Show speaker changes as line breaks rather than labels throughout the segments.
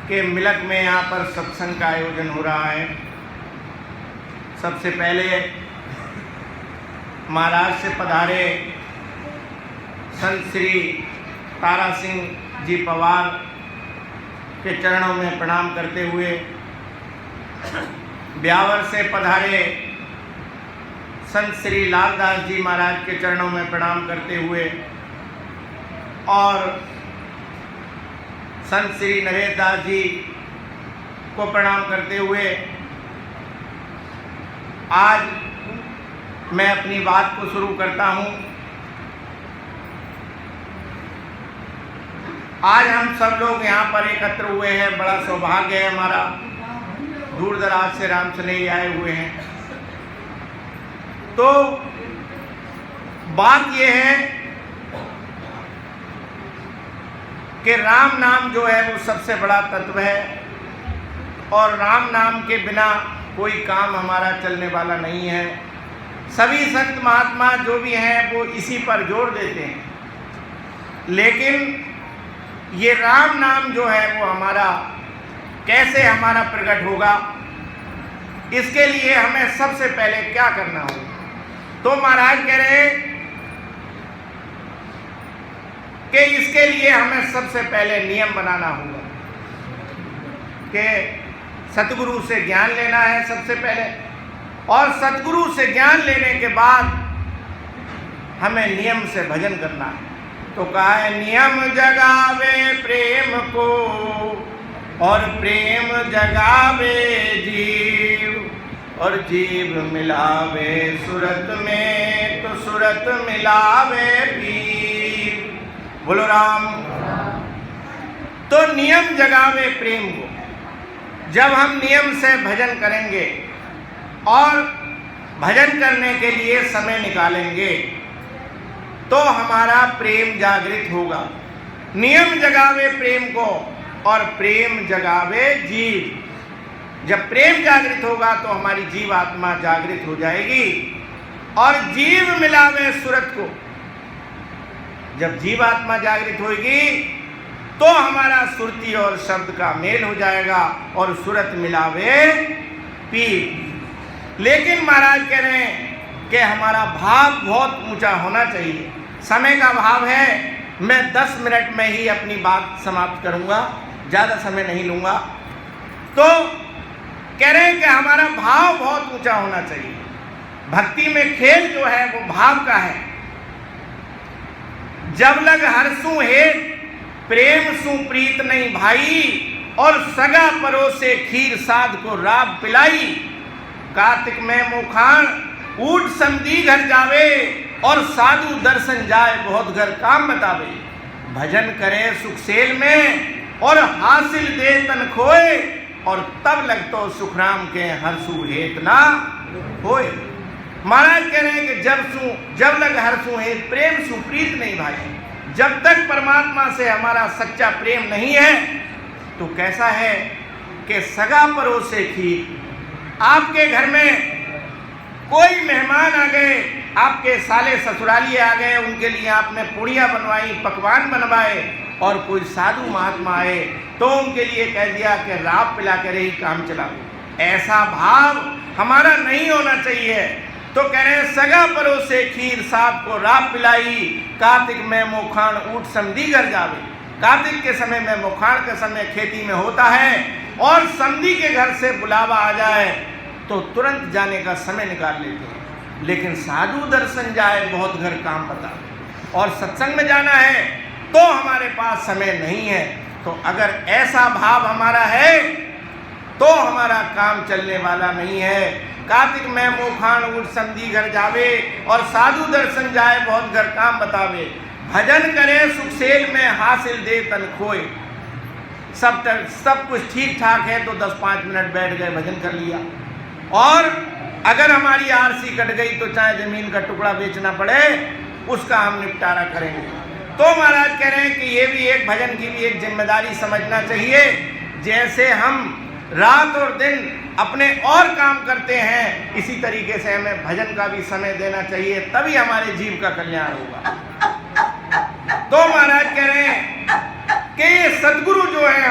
के मिलक में यहाँ पर सत्संग का आयोजन हो रहा है। सबसे पहले महाराष्ट्र से पधारे संत श्री तारा सिंह जी पवार के चरणों में प्रणाम करते हुए, ब्यावर से पधारे संत श्री लालदास जी महाराज के चरणों में प्रणाम करते हुए और संत श्री नरेश दास जी को प्रणाम करते हुए आज मैं अपनी बात को शुरू करता हूँ। आज हम सब लोग यहाँ पर एकत्र हुए हैं, बड़ा सौभाग्य है हमारा। दूर दराज से राम सनेही आए हुए हैं। तो बात यह है कि राम नाम जो है वो सबसे बड़ा तत्व है और राम नाम के बिना कोई काम हमारा चलने वाला नहीं है। सभी संत महात्मा जो भी हैं वो इसी पर जोर देते हैं, लेकिन ये राम नाम जो है वो हमारा कैसे हमारा प्रकट होगा, इसके लिए हमें सबसे पहले क्या करना होगा। तो महाराज कह रहे हैं कि इसके लिए हमें सबसे पहले नियम बनाना होगा कि सतगुरु से ज्ञान लेना है सबसे पहले, और सतगुरु से ज्ञान लेने के बाद हमें नियम से भजन करना है। तो कहा है नियम जगावे प्रेम को और प्रेम जगावे जीव और जीव मिलावे सूरत में तो सूरत मिलावे पीर। बोलो राम। तो नियम जगावे प्रेम को। जब हम नियम से भजन करेंगे और भजन करने के लिए समय निकालेंगे तो हमारा प्रेम जागृत होगा। नियम जगावे प्रेम को और प्रेम जगावे जीव। जब प्रेम जागृत होगा तो हमारी जीव आत्मा जागृत हो जाएगी और जीव मिलावे सूरत को। जब जीव आत्मा जागृत होगी तो हमारा सुरती और शब्द का मेल हो जाएगा और सूरत मिलावे पीर। लेकिन महाराज कह रहे हैं कि हमारा भाव बहुत ऊंचा होना चाहिए। समय का भाव है, मैं 10 मिनट में ही अपनी बात समाप्त करूंगा, ज़्यादा समय नहीं लूंगा। तो कह रहे हैं कि हमारा भाव बहुत ऊंचा होना चाहिए। भक्ति में खेल जो है वो भाव का है। जब लग हरसू हेत प्रेम सु प्रीत नहीं भाई और सगा परोसे खीर साध को राब पिलाई। कार्तिक में मुखान ऊट समधी घर जावे और साधु दर्शन जाए बहुत घर काम बतावे। भजन करे सुखसेल में और हासिल दे तन खोए और तब लगतो सुखराम के हरसू हेत ना होए। महाराज कह रहे हैं कि जब लग हरसू हेत प्रेम सुप्रीत नहीं भाई। जब तक परमात्मा से हमारा सच्चा प्रेम नहीं है तो कैसा है कि सगा परोसे खीर। आपके घर में कोई मेहमान आ गए, आपके साले ससुराली आ गए, उनके लिए आपने पूड़ियाँ बनवाई, पकवान बनवाए और कोई साधु महात्मा आए तो उनके लिए कह दिया कि राब पिला कर ही काम चला। ऐसा भाव हमारा नहीं होना चाहिए। तो कह रहे हैं सगा परोसे खीर साथ को राब पिलाई। कार्तिक में मोखान ऊट समधी घर जावे। कार्तिक के समय में, मोखान के समय खेती में होता है और समधी के घर से बुलावा आ जाए तो तुरंत जाने का समय निकाल लेते हैं। लेकिन साधु दर्शन जाए बहुत घर काम बतावे और सत्संग में जाना है तो हमारे पास समय नहीं है। तो अगर ऐसा भाव हमारा है तो हमारा काम चलने वाला नहीं है। कार्तिक में मोखान ऊट समधी घर जावे और साधु दर्शन जाए बहुत घर काम बतावे। भजन करे सुखसेल में हासिल दे तन खोए। सब कुछ ठीक ठाक है तो 10-5 मिनट बैठ गए, भजन कर लिया। और अगर हमारी आरसी कट गई तो चाहे जमीन का टुकड़ा बेचना पड़े, उसका हम निपटारा करेंगे। तो महाराज कह रहे हैं कि ये भी एक भजन की भी एक जिम्मेदारी समझना चाहिए। जैसे हम रात और दिन अपने और काम करते हैं, इसी तरीके से हमें भजन का भी समय देना चाहिए, तभी हमारे जीव का कल्याण होगा। तो महाराज कह रहे हैं कि ये सद्गुरु जो है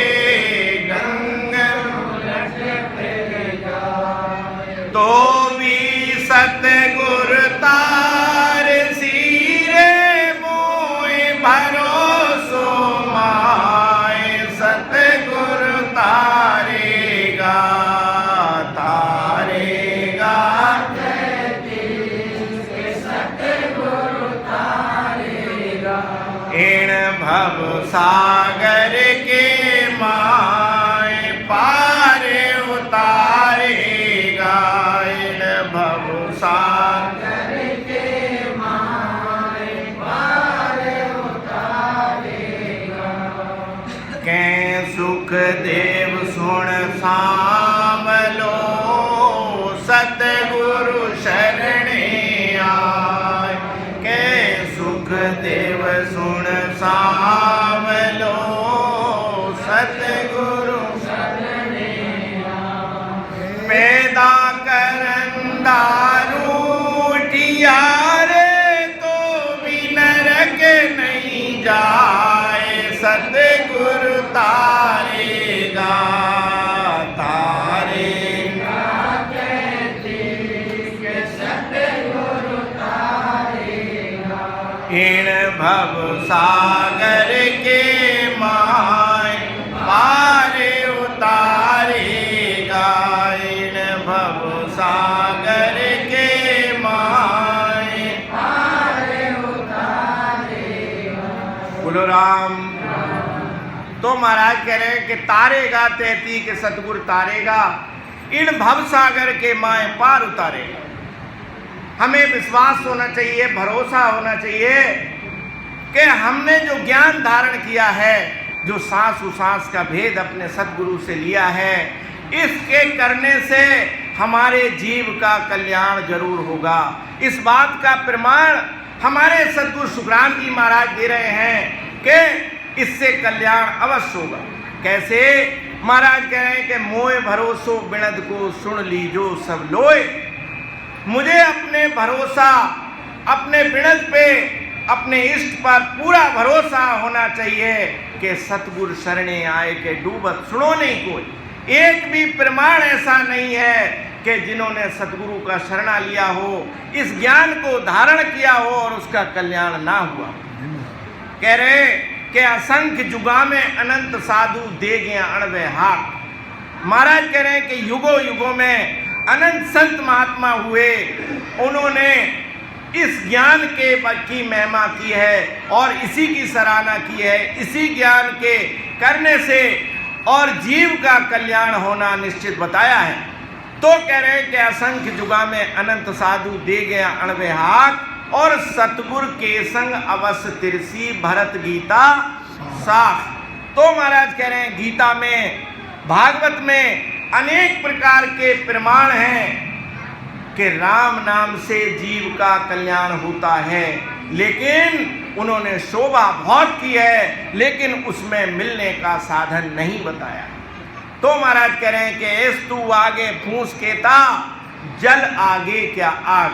सागर के माए पार उतारेगा, इन भव सागर के माए पार उतारेगा। कै सुख देव सुन सामलो, सतगुरु शरणे आए। कै सुख देव सुन सामलो, सतगुरु शरणे आए। पैदा करन दारू उठियारे, तो भी नरक नहीं जाए, सतगुरु तारेगा, तारेगा। इन भव सागर के माए पार उतारेगा, इन भव सागर के माए पार उतारेगा। बोलो राम। तो महाराज कह रहे हैं कि तारेगा तैती के सतगुरु तारेगा, इन भव सागर के माए पार उतारेगा। हमें विश्वास होना चाहिए, भरोसा होना चाहिए कि हमने जो ज्ञान धारण किया है, जो सांस उसांस का भेद अपने सतगुरु से लिया है, इसके करने से हमारे जीव का कल्याण जरूर होगा। इस बात का प्रमाण हमारे सतगुरु सुखराम जी महाराज दे रहे हैं कि इससे कल्याण अवश्य होगा। कैसे? महाराज कह रहे हैं कि मोए भरोसो बिनद को सुन लीजो सब लोए। मुझे अपने भरोसा, अपने बिनद पे, अपने इष्ट पर पूरा भरोसा होना चाहिए कि सतगुरु शरणे आए के डूबत सुनो नहीं कोई। एक भी प्रमाण ऐसा नहीं है कि जिन्होंने सतगुरु का शरणा लिया हो, इस ज्ञान को धारण किया हो और उसका कल्याण ना हुआ। कह रहे कि असंख्य जुगा में अनंत साधु दे गया अणवे हाथ। महाराज कह रहे हैं कि युगों युगों में अनंत संत महात्मा हुए, उन्होंने इस ज्ञान के की महिमा की है और इसी की सराहना की है। इसी ज्ञान के करने से और जीव का कल्याण होना निश्चित बताया है। तो कह रहे हैं कि असंख्य जुगा में अनंत साधु दे गया अणवे हाथ, और सतगुरु के संग अवश्य तिरसी भरत गीता साख। तो महाराज कह रहे हैं गीता में, भागवत में अनेक प्रकार के प्रमाण हैं कि राम नाम से जीव का कल्याण होता है, लेकिन उन्होंने शोभा बहुत की है, लेकिन उसमें मिलने का साधन नहीं बताया। तो महाराज कह रहे हैं कि एस तू आगे फूस केता, जल आगे क्या आग।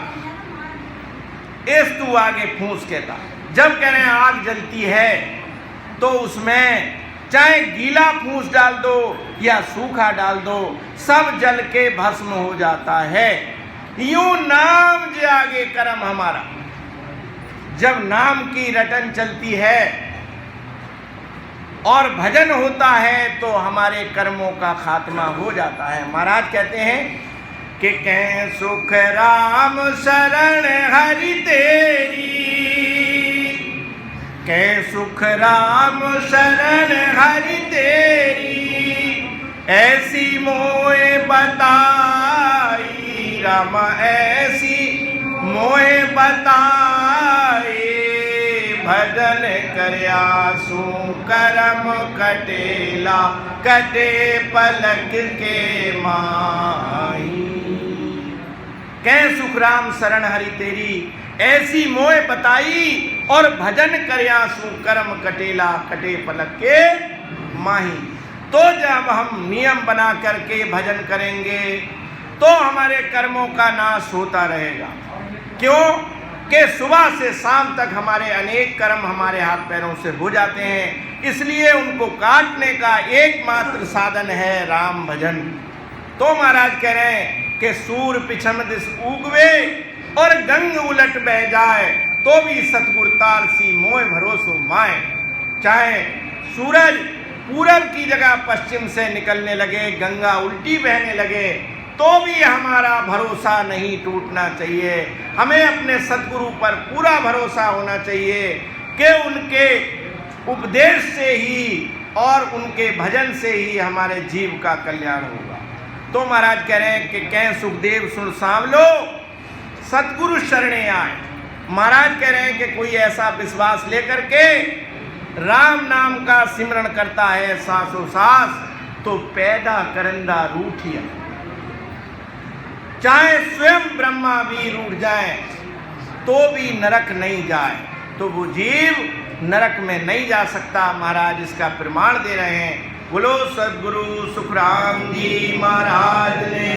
एस तू आगे फूस केता, जब कह रहे हैं आग जलती है तो उसमें चाहे गीला फूस डाल दो या सूखा डाल दो, सब जल के भस्म हो जाता है। यूं नाम जे आगे कर्म हमारा। जब नाम की रटन चलती है और भजन होता है तो हमारे कर्मों का खात्मा हो जाता है। महाराज कहते हैं कि कह सुख राम शरण हरि तेरी, कै सुख राम शरण हरि तेरी, ऐसी मोए बताई राम ऐसी मोए बताई, भजन करया सु करम कटेला, कटे पलक के माई। कै सुख राम शरण हरि तेरी, ऐसी मोए बताई, और भजन करया सु कर्म कटेला, कटे पलक के माही। तो जब हम नियम बना करके भजन करेंगे तो हमारे कर्मों का नाश होता रहेगा। क्यों? कि सुबह से शाम तक हमारे अनेक कर्म हमारे हाथ पैरों से हो जाते हैं, इसलिए उनको काटने का एकमात्र साधन है राम भजन। तो महाराज कह रहे हैं कि सूर पिछम दिस उगवे और गंग उलट बह जाए, तो भी सतगुरु तारसी मोह भरोसो माए। चाहे सूरज पूरब की जगह पश्चिम से निकलने लगे, गंगा उल्टी बहने लगे, तो भी हमारा भरोसा नहीं टूटना चाहिए। हमें अपने सतगुरु पर पूरा भरोसा होना चाहिए कि उनके उपदेश से ही और उनके भजन से ही हमारे जीव का कल्याण होगा। तो महाराज कह रहे हैं कि कह सुखदेव सुन सांवलो सतगुरु शरणे आए। महाराज कह रहे हैं कि कोई ऐसा विश्वास लेकर के राम नाम का सिमरण करता है सांसों सांस, तो पैदा करंदा रूठिया, चाहे स्वयं ब्रह्मा भी रूठ जाए तो भी नरक नहीं जाए, तो वो जीव नरक में नहीं जा सकता। महाराज इसका प्रमाण दे रहे हैं। बोलो सद्गुरु सुखराम जी महाराज।